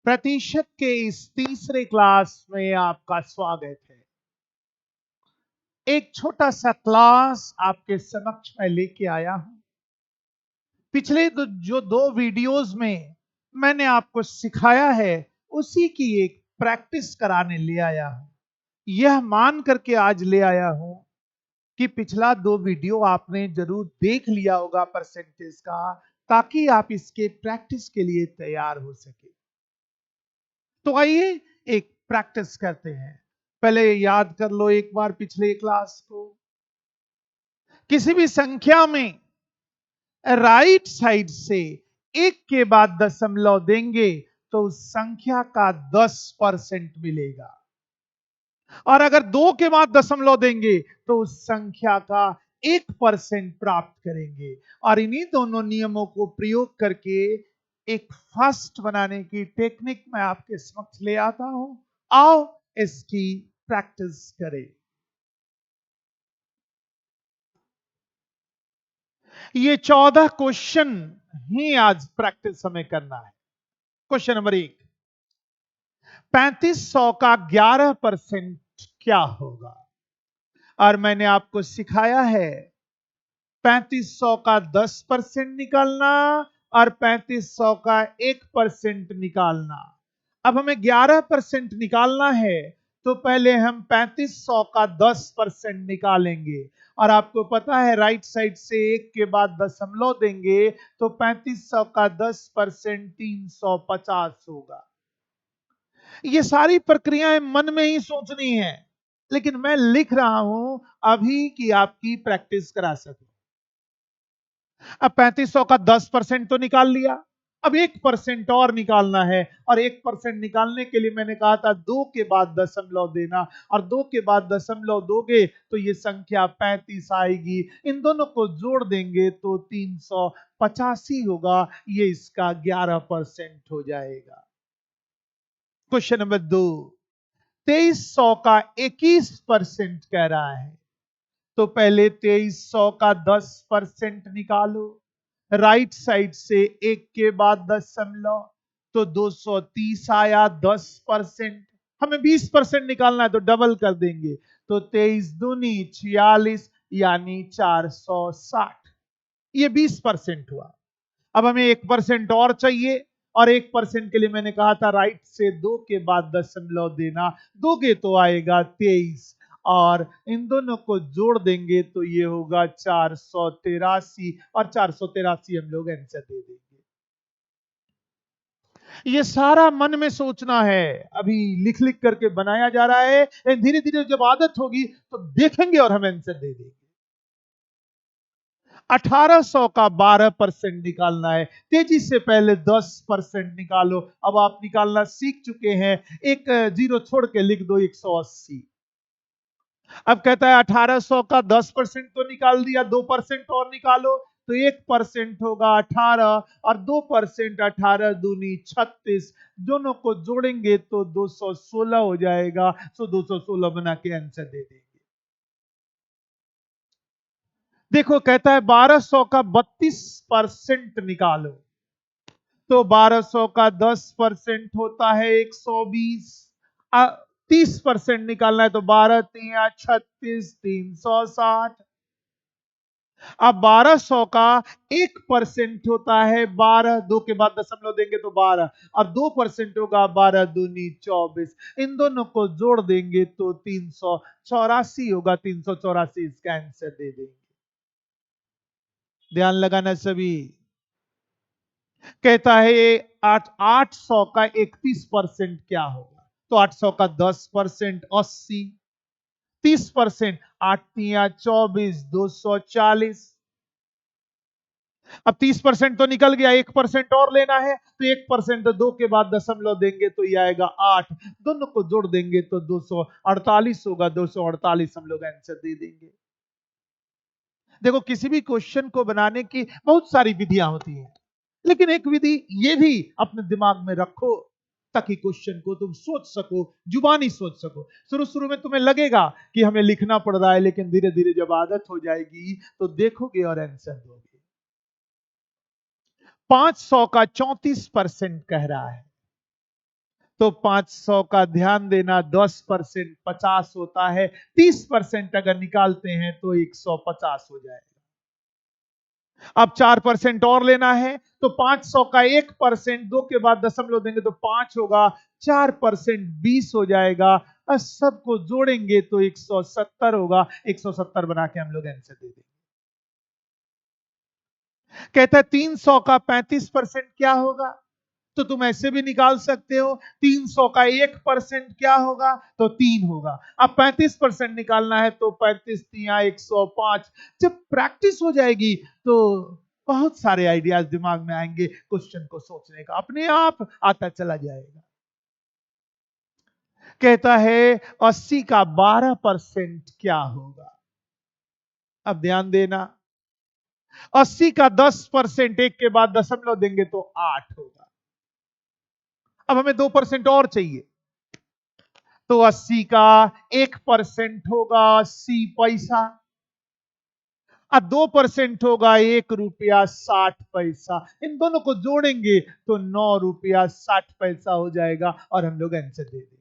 प्रतिशत के इस तीसरे क्लास में आपका स्वागत है। एक छोटा सा क्लास आपके समक्ष में लेके आया हूं। पिछले जो दो वीडियोस में मैंने आपको सिखाया है उसी की एक प्रैक्टिस कराने ले आया हूं। यह मान करके आज ले आया हूं कि पिछला दो वीडियो आपने जरूर देख लिया होगा परसेंटेज का, ताकि आप इसके प्रैक्टिस के लिए तैयार हो सके। तो आइए एक प्रैक्टिस करते हैं। पहले याद कर लो एक बार पिछले क्लास को। किसी भी संख्या में राइट साइड से एक के बाद दशमलव देंगे तो उस संख्या का 10% मिलेगा, और अगर दो के बाद दशमलव देंगे तो उस संख्या का 1% प्राप्त करेंगे। और इन्हीं दोनों नियमों को प्रयोग करके एक फर्स्ट बनाने की टेक्निक मैं आपके समक्ष ले आता हूं। आओ इसकी प्रैक्टिस करें। ये 14 क्वेश्चन ही आज प्रैक्टिस हमें करना है। क्वेश्चन नंबर 1, 3500 का 11% क्या होगा? और मैंने आपको सिखाया है 3500 का 10% निकालना और 3500 का 1% निकालना। अब हमें 11% निकालना है, तो पहले हम 3500 का 10% निकालेंगे। और आपको पता है राइट साइड से एक के बाद दशमलव देंगे तो 3500 का 10% 350 होगा। ये सारी प्रक्रियाएं मन में ही सोचनी है, लेकिन मैं लिख रहा हूं अभी कि आपकी प्रैक्टिस करा सकूं। अब 3500 का 10% तो निकाल लिया, अब 1% और निकालना है। और 1% निकालने के लिए मैंने कहा था दो के बाद दशमलव देना, और दो के बाद दशमलव दोगे तो ये संख्या 35 आएगी। इन दोनों को जोड़ देंगे तो 385 होगा। ये इसका 11% हो जाएगा। क्वेश्चन नंबर 2, 2300 का 21% कह रहा है, तो पहले 2300 का 10% निकालो। राइट साइड से एक के बाद दशमलव तो 230 आया 10%। हमें 20% निकालना है तो डबल कर देंगे, तो 23 दूनी 46 यानी 460। ये 20% हुआ। अब हमें 1% और चाहिए, और 1% के लिए मैंने कहा था राइट से दो के बाद दशमलव देना। दोगे तो आएगा 23, और इन दोनों को जोड़ देंगे तो ये होगा 483, और 483 हम लोग आंसर दे देंगे। ये सारा मन में सोचना है, अभी लिख लिख करके बनाया जा रहा है। धीरे धीरे जब आदत होगी तो देखेंगे और हम आंसर दे देंगे। 1800 का 12% निकालना है। तेजी से पहले 10% निकालो। अब आप निकालना सीख चुके हैं, एक जीरो छोड़ के लिख दो 180। अब कहता है 1800 का 10% तो निकाल दिया, 2% और निकालो तो 1% होगा 18, और 2% 18 दूनी 36। दोनों को जोड़ेंगे तो 216 हो जाएगा। सो 216 बना के आंसर दे देंगे। देखो कहता है 1200 का 32% निकालो, तो 1200 का 10% होता है 120। 30% निकालना है तो 12 तिया 36, 360। अब 1200 का 1% होता है 12, दो के बाद दशमलव देंगे तो 12, और 2% होगा 12 दूनी 24। इन दोनों को जोड़ देंगे तो 384 होगा। 384 इसका आंसर दे देंगे। ध्यान लगाना सभी। कहता है ये 800 का 31% क्या होगा? तो 800 का 10% 80, 30% 8 तिया 24, 240। अब 30% तो निकल गया, 1% और लेना है तो 1% दो के बाद दशमलव देंगे तो ये आएगा 8। दोनों को जोड़ देंगे तो 248 होगा। 248 हम लोग आंसर दे देंगे। देखो किसी भी क्वेश्चन को बनाने की बहुत सारी विधियां होती हैं, लेकिन एक विधि ये भी अपने दिमाग में रखो ताकि क्वेश्चन को तुम सोच सको, जुबानी सोच सको। शुरू शुरू में तुम्हें लगेगा कि हमें लिखना पड़ रहा है, लेकिन धीरे धीरे जब आदत हो जाएगी तो देखोगे और आंसर दोगे। 500 का 34% कह रहा है, तो 500 का ध्यान देना 10% 50 होता है। 30% अगर निकालते हैं तो 150 हो जाएगा। अब 4% और लेना है तो 500 का 1%, 2 के बाद दशमलव देंगे तो 5 होगा। 4% 20 हो जाएगा और सबको जोड़ेंगे तो 170 होगा। 170 बना के हम लोग आंसर दे देंगे। कहता है 300 का 35% क्या होगा? तो तुम ऐसे भी निकाल सकते हो। 300 का 1% क्या होगा? तो 3 होगा। अब 35% निकालना है तो 35 तिया 105। जब प्रैक्टिस हो जाएगी तो बहुत सारे आइडियाज दिमाग में आएंगे, क्वेश्चन को सोचने का अपने आप आता चला जाएगा। कहता है 80 का 12% क्या होगा? अब ध्यान देना, 80 का 10%, एक के बाद दशमलव देंगे तो 8 होगा। अब हमें 2% और चाहिए तो 80 का 1% होगा 80 पैसा और 2% होगा 1 रुपया 60 पैसा। इन दोनों को जोड़ेंगे तो 9 रुपया 60 पैसा हो जाएगा और हम लोग आंसर दे देंगे।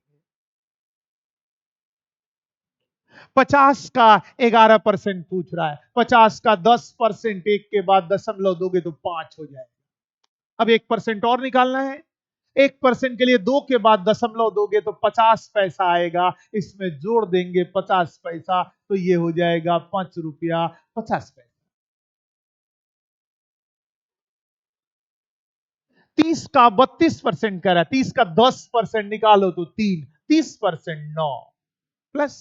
50 का 11% पूछ रहा है। 50 का 10%, एक के बाद दशमलव दोगे तो 5 हो जाएगा। अब 1% और निकालना है। 1% के लिए 2 के बाद दशमलव दोगे तो 50 पैसा आएगा। इसमें जोड़ देंगे 50 पैसा तो ये हो जाएगा 5 रुपया 50 पैसा। 30 का 32% कह रहा है। 30 का 10% निकालो तो 3, 30% 9 प्लस।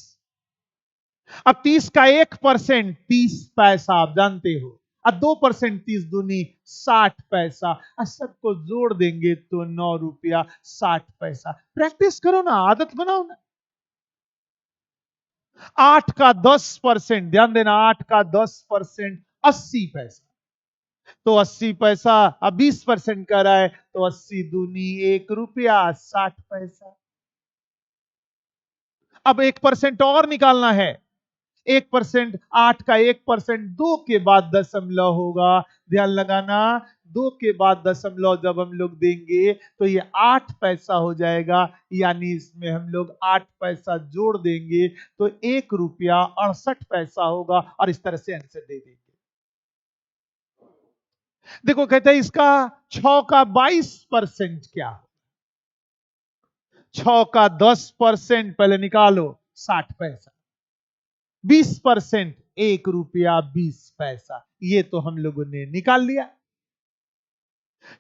अब 30 का 1% 30 पैसा, आप जानते हो। अब 2% 30 दूनी 60 पैसा और सबको जोड़ देंगे तो 9 रुपया 60 पैसा। प्रैक्टिस करो ना, आदत बनाओ ना। 8 का 10%, ध्यान देना, 8 का 10% 80 पैसा। तो 80 पैसा, अब 20% कर रहा है तो 80 दूनी 1 रुपया 60 पैसा। अब 1% और निकालना है। 1%, 8 का 1%, 2 के बाद दशमलव होगा। ध्यान लगाना, 2 के बाद दशमलव जब हम लोग देंगे तो ये 8 पैसा हो जाएगा। यानी इसमें हम लोग 8 पैसा जोड़ देंगे तो 1 रुपया 68 पैसा होगा और इस तरह से आंसर दे देंगे। देखो कहते हैं इसका 6 का 22% क्या है? 6 का 10% पहले निकालो 60 पैसा। 20% 1 रुपया 20 पैसा। ये तो हम लोगों ने निकाल लिया।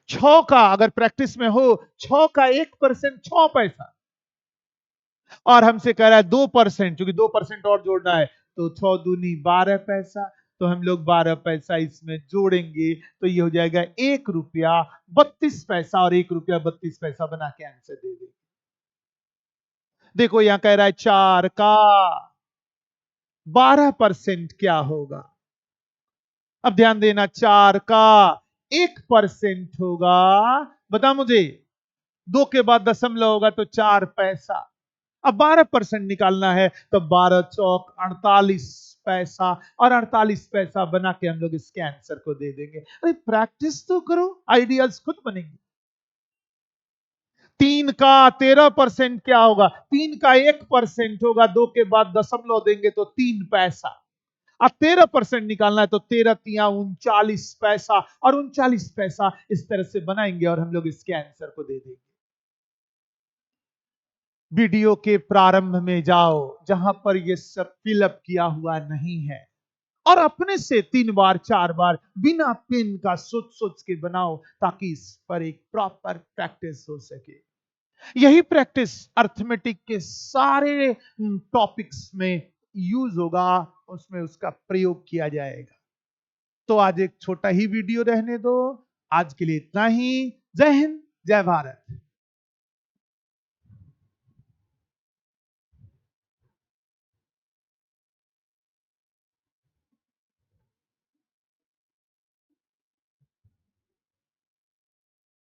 6 का अगर प्रैक्टिस में हो, 6 का 1% 6 पैसा और हमसे कह रहा है 2%, क्योंकि 2% और जोड़ना है तो 6 दूनी 12 पैसा। तो हम लोग 12 पैसा इसमें जोड़ेंगे तो ये हो जाएगा 1 रुपया 32 पैसा और 1 रुपया 32 पैसा बना के आंसर दे देंगे। देखो यहां कह रहा है 4 का 12% क्या होगा? अब ध्यान देना, 4 का 1% होगा, बता मुझे। 2 के बाद दशमलव होगा तो 4 पैसा। अब 12% निकालना है तो 12 चौक 48 पैसा और 48 पैसा बना के हम लोग इसके आंसर को दे देंगे। अरे प्रैक्टिस तो करो, आइडियाज खुद बनेंगे। 3 का 13% क्या होगा? 3 का 1% होगा, 2 के बाद दशमलव देंगे तो 3 पैसा। अब 13% निकालना है तो 13 तिया 39 पैसा और 39 पैसा इस तरह से बनाएंगे और हम लोग इसके आंसर को दे देंगे। वीडियो के प्रारंभ में जाओ जहां पर ये सब फिलअप किया हुआ नहीं है और अपने से 3 बार 4 बार बिना पेन का सोच सोच के बनाओ ताकि इस पर एक प्रॉपर प्रैक्टिस हो सके। यही प्रैक्टिस अर्थमेटिक के सारे टॉपिक्स में यूज होगा, उसमें उसका प्रयोग किया जाएगा। तो आज एक छोटा ही वीडियो रहने दो। आज के लिए इतना ही। जय हिंद, जय भारत।